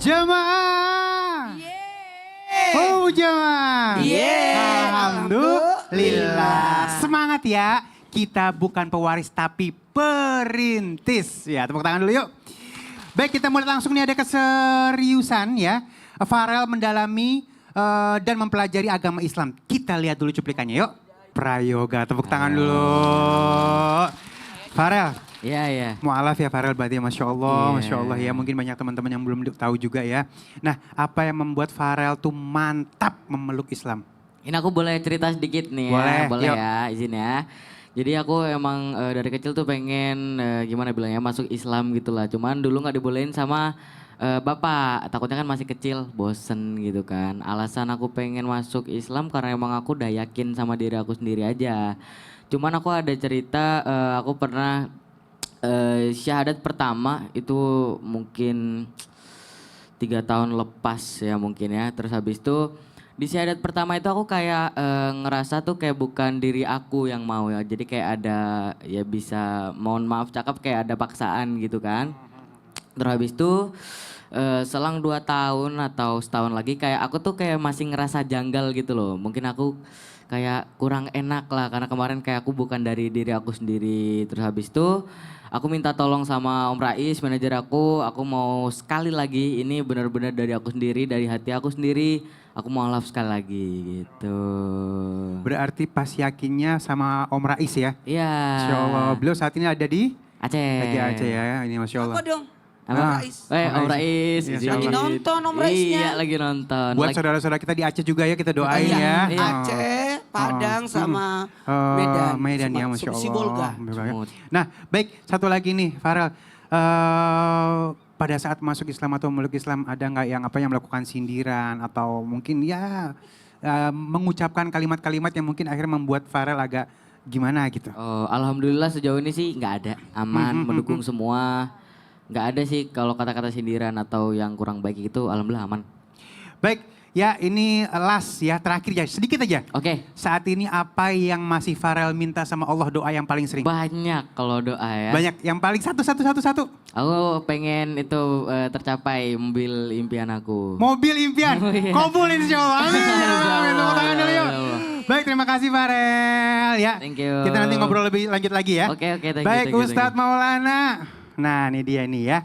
Jemaah. Yeay. Oh jemaah. Yeay. Alhamdulillah. Semangat ya. Kita bukan pewaris tapi perintis. Ya tepuk tangan dulu yuk. Baik kita mulai langsung nih ada keseriusan ya. Farel mendalami dan mempelajari agama Islam. Kita lihat dulu cuplikannya yuk. Prayoga tepuk tangan dulu. Farel. Iya, iya. Mu'alaf ya Farel berarti ya Masya Allah, Iya. Masya Allah ya. Mungkin banyak teman-teman yang belum tahu juga ya. Nah apa yang membuat Farel tuh mantap memeluk Islam? Ini aku boleh cerita sedikit nih Boleh, ya, boleh yuk. ya, izin ya. Jadi aku emang dari kecil tuh pengen gimana bilangnya masuk Islam gitu lah. Cuman dulu nggak dibolehin sama bapak, takutnya kan masih kecil, bosen gitu kan. Alasan aku pengen masuk Islam karena emang aku udah yakin sama diri aku sendiri aja. Cuman aku ada cerita, aku pernah syahadat pertama itu mungkin 3 tahun lepas ya mungkin ya. Terus habis itu di syahadat pertama itu aku kayak ngerasa tuh kayak bukan diri aku yang mau ya. Jadi kayak ada ya bisa mohon maaf cakap kayak ada paksaan gitu kan. Terus habis itu selang 2 tahun atau setahun lagi kayak aku tuh kayak masih ngerasa janggal gitu loh. Mungkin aku kayak kurang enak lah karena kemarin kayak aku bukan dari diri aku sendiri. Terus habis itu aku minta tolong sama Om Rais, manajer aku mau sekali lagi ini benar-benar dari aku sendiri, dari hati aku sendiri. Aku mau love sekali lagi gitu. Berarti pas yakinnya sama Om Rais ya? Iya. Masya Allah. Beliau saat ini ada di? Aceh. Lagi Aceh ya, ini Masya Allah. Apa dong? Apa? Ah, Rais. Om Rais. Iya, izin. lagi nonton Om Raisnya. Iya lagi nonton. Buat Lagi- saudara-saudara kita di Aceh juga ya kita doain Iya, ya. Aceh, Padang sama Medan. Medan ya Sama Masya Allah. Sibolga. Semut. Nah baik satu lagi nih Farel. Pada saat masuk Islam atau meluk Islam ada nggak yang melakukan sindiran atau mungkin ya mengucapkan kalimat-kalimat yang mungkin akhirnya membuat Farel agak gimana gitu? Oh, alhamdulillah sejauh ini sih nggak ada, aman, mendukung semua. Nggak ada sih kalau kata-kata sindiran atau yang kurang baik itu, alhamdulillah aman. Baik, ya ini last ya, terakhir ya, sedikit aja. Oke, Saat ini apa yang masih Farel minta sama Allah doa yang paling sering? banyak kalau doa ya. Banyak, yang paling satu. Aku pengen itu tercapai mobil impian aku. Mobil impian, Oh, iya. kabul insya Allah. Amin. Amin. Tepuk tangan dulu yuk. Allah. Baik, terima kasih Farel ya. Thank you. Kita nanti ngobrol lebih lanjut lagi ya. Oke, thank you, Baik, thank you, thank Ustadz Maulana. Nah, ini dia nih ya.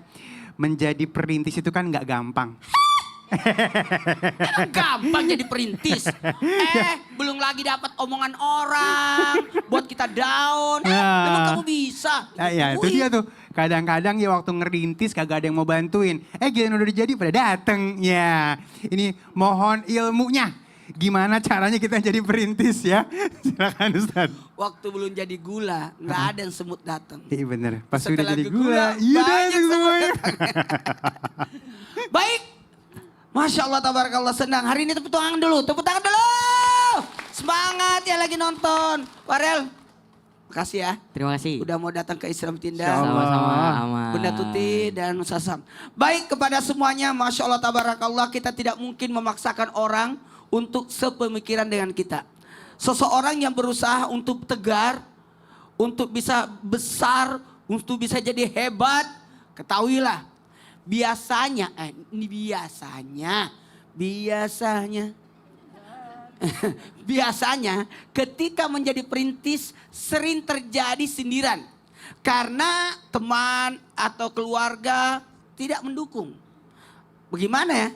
Menjadi perintis itu kan nggak gampang. Emang gampang jadi perintis. Belum lagi dapat omongan orang buat kita down. Nah. Emang kamu bisa? Nah, ya itu dia tuh. Kadang-kadang ya waktu ngerintis kagak ada yang mau bantuin. Giliran udah jadi pada dateng. Ya, ini mohon ilmunya. Gimana caranya kita jadi perintis ya? Silakan Ustaz. Waktu belum jadi gula, nggak ada yang semut datang. Iya bener, pas Setelah udah jadi ke gula, gula, iya banyak datang semuanya. Baik. Masya Allah, tabarakallah, senang. Hari ini tepuk tangan dulu, tepuk tangan dulu. Semangat ya lagi nonton. Farel, makasih ya. Terima kasih. Udah mau datang ke Islam Tindak. Insya Allah. Sama-sama aman. Bunda Tuti dan Sasam. Baik kepada semuanya, Masya Allah, tabarakallah, kita tidak mungkin memaksakan orang untuk sepemikiran dengan kita. Seseorang yang berusaha untuk tegar, untuk bisa besar, untuk bisa jadi hebat, ketahuilah. Biasanya ketika menjadi perintis sering terjadi sindiran. Karena teman atau keluarga tidak mendukung. Bagaimana ya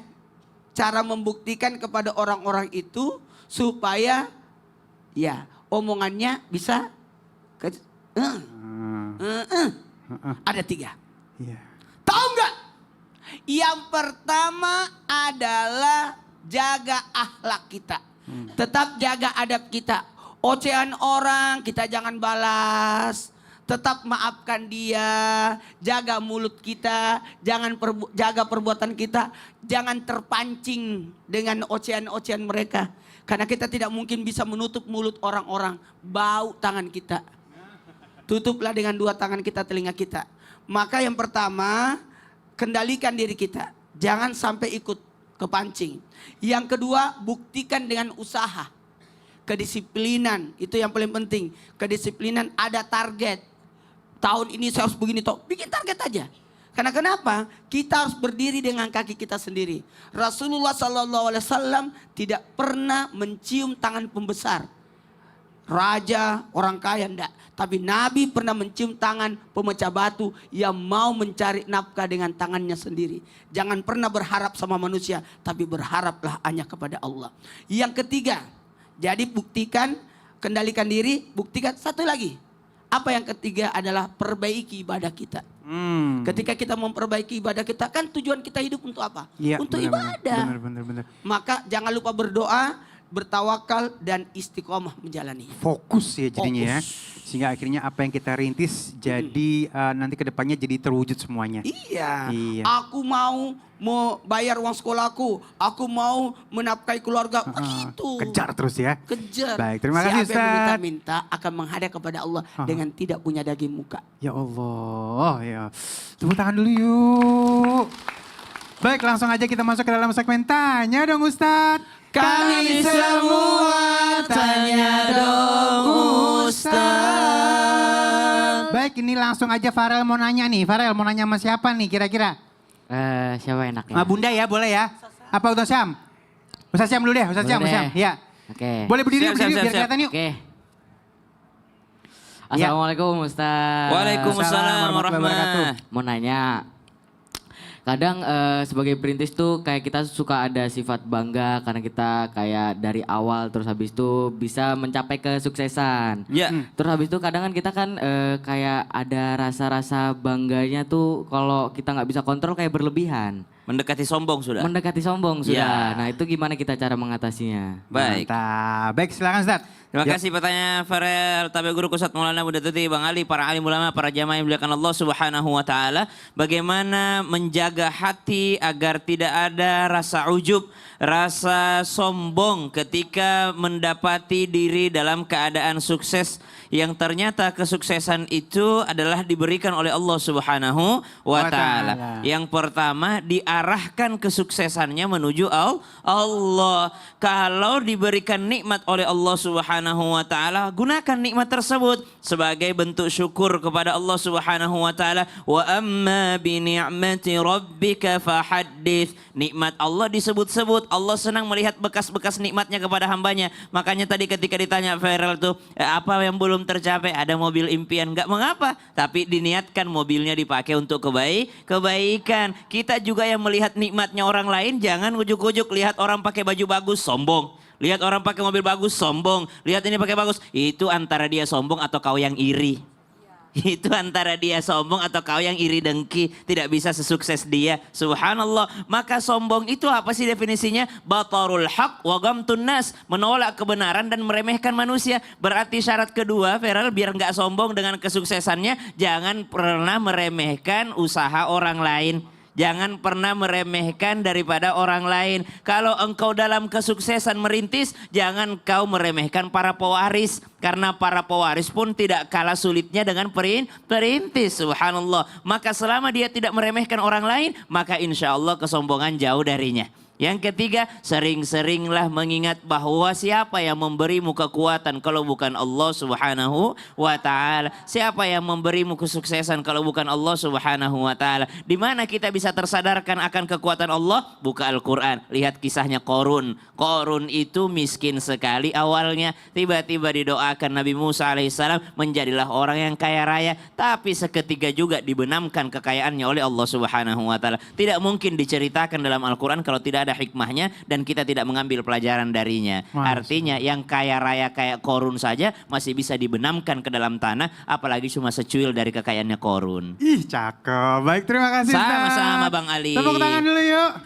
cara membuktikan kepada orang-orang itu supaya ya omongannya bisa ada 3. Iya. Tahu nggak? Yang pertama adalah jaga akhlak kita. Tetap jaga adab kita. Ocehan orang kita jangan balas. Tetap maafkan dia. Jaga mulut kita. Jangan jaga perbuatan kita. Jangan terpancing dengan ocehan-ocehan mereka. Karena kita tidak mungkin bisa menutup mulut orang-orang. Bau tangan kita. Tutuplah dengan 2 tangan kita telinga kita. Maka yang pertama, kendalikan diri kita. Jangan sampai ikut kepancing. Yang kedua, buktikan dengan usaha. Kedisiplinan, itu yang paling penting. Kedisiplinan, ada target. Tahun ini saya harus begini, bikin target aja. Karena kenapa? Kita harus berdiri dengan kaki kita sendiri. Rasulullah SAW tidak pernah mencium tangan pembesar. Raja, orang kaya, enggak. Tapi Nabi pernah mencium tangan pemecah batu yang mau mencari nafkah dengan tangannya sendiri. Jangan pernah berharap sama manusia, tapi berharaplah hanya kepada Allah. Yang ketiga, jadi buktikan, kendalikan diri, buktikan. Satu lagi, apa yang ketiga adalah perbaiki ibadah kita. Ketika kita memperbaiki ibadah kita, kan tujuan kita hidup untuk apa? Ya, Untuk benar, ibadah. Benar. Maka jangan lupa berdoa, bertawakal, dan istiqomah menjalani. Fokus ya jadinya ya. Fokus. Sehingga akhirnya apa yang kita rintis jadi nanti ke depannya jadi terwujud semuanya. Iya. Iya. Aku mau bayar uang sekolahku, aku mau menafkahi keluarga. Begitu. Kejar terus ya. Kejar. Baik, terima kasih Siapa yang Ustaz. meminta-minta akan menghadap kepada Allah dengan tidak punya daging muka. Ya Allah, ya. Tepuk tangan dulu yuk. Baik, langsung aja kita masuk ke dalam segmen tanya dong Ustadz. Kami semua tanya dong Ustaz. Baik, ini langsung aja Farel mau nanya nih. Farel mau nanya sama siapa nih kira-kira? Siapa enaknya? Bunda ya, boleh ya? Apa Ustaz Syam? Ustaz Syam dulu deh, Ustaz Syam, Boleh. Ustaz Syam. Ya. Oke. Boleh berdiri, Siap, berdiri siap, biar siap. kelihatan yuk. Oke. Assalamualaikum Ustaz. Waalaikumsalam warahmatullahi. Mau nanya, kadang sebagai perintis tuh kayak kita suka ada sifat bangga karena kita kayak dari awal terus habis itu bisa mencapai kesuksesan. Ya. Terus habis itu kadang kan kita kan kayak ada rasa-rasa bangganya tuh kalau kita nggak bisa kontrol kayak berlebihan. Mendekati sombong sudah. Mendekati sombong Ya. sudah. Nah itu gimana kita cara mengatasinya? Baik. Mantap. Baik, silakan Ustaz. Terima Ya. kasih pertanyaan Farel, Tabi Guru Kusat Maulana Buddha Tuti, Bang Ali, para alim ulama, para jamaah yang dimuliakan Allah Subhanahu wa taala. Bagaimana menjaga hati agar tidak ada rasa ujub, rasa sombong ketika mendapati diri dalam keadaan sukses yang ternyata kesuksesan itu adalah diberikan oleh Allah Subhanahu wa taala. Yang pertama, diarahkan kesuksesannya menuju Allah. Kalau diberikan nikmat oleh Allah Subhanahu wa taala, gunakan nikmat tersebut sebagai bentuk syukur kepada Allah Subhanahu wa taala. Wa amma bi ni'mati rabbika fahaddits. Nikmat Allah disebut-sebut. Allah senang melihat bekas-bekas nikmatnya kepada hambanya. Makanya tadi ketika ditanya Farel tuh, apa yang belum tercapai? Ada mobil impian, enggak mengapa, tapi diniatkan mobilnya dipakai untuk kebaikan. Kita juga yang melihat nikmatnya orang lain, jangan ujuk-ujuk lihat orang pakai baju bagus sombong. Lihat orang pakai mobil bagus sombong. Lihat ini pakai bagus. Itu antara dia sombong atau kau yang iri. Itu antara dia sombong atau kau yang iri dengki. Tidak bisa sesukses dia. Subhanallah. Maka sombong itu apa sih definisinya? Batarul haq wa ghamtun nas. Menolak kebenaran dan meremehkan manusia. Berarti syarat kedua, Farel, biar nggak sombong dengan kesuksesannya, jangan pernah meremehkan usaha orang lain. Jangan pernah meremehkan daripada orang lain. Kalau engkau dalam kesuksesan merintis, jangan kau meremehkan para pewaris. Karena para pewaris pun tidak kalah sulitnya dengan perintis. Subhanallah. Maka selama dia tidak meremehkan orang lain, maka insya Allah kesombongan jauh darinya. Yang ketiga, sering-seringlah mengingat bahwa siapa yang memberimu kekuatan kalau bukan Allah Subhanahu wa taala. Siapa yang memberimu kesuksesan kalau bukan Allah Subhanahu wa taala. Di mana kita bisa tersadarkan akan kekuatan Allah? Buka Al-Qur'an, lihat kisahnya Qarun. Qarun itu miskin sekali awalnya, tiba-tiba didoakan Nabi Musa alaihissalam menjadilah orang yang kaya raya, tapi seketika juga dibenamkan kekayaannya oleh Allah Subhanahu wa taala. Tidak mungkin diceritakan dalam Al-Qur'an kalau tidak ada hikmahnya dan kita tidak mengambil pelajaran darinya. Artinya yang kaya raya kayak Qarun saja masih bisa dibenamkan ke dalam tanah, apalagi cuma secuil dari kekayaannya Qarun. Ih, cakep. Baik, terima kasih Ustaz. Sama-sama Bang Ali. Tepuk tangan dulu yuk.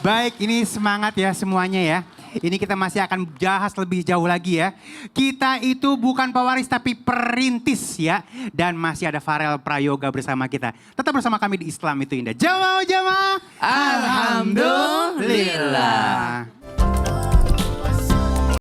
Baik, ini semangat ya semuanya ya. Ini kita masih akan bahas lebih jauh lagi ya. Kita itu bukan pewaris tapi perintis ya. Dan masih ada Farel Prayoga bersama kita. Tetap bersama kami di Islam itu Indah. Jamaah. Alhamdulillah.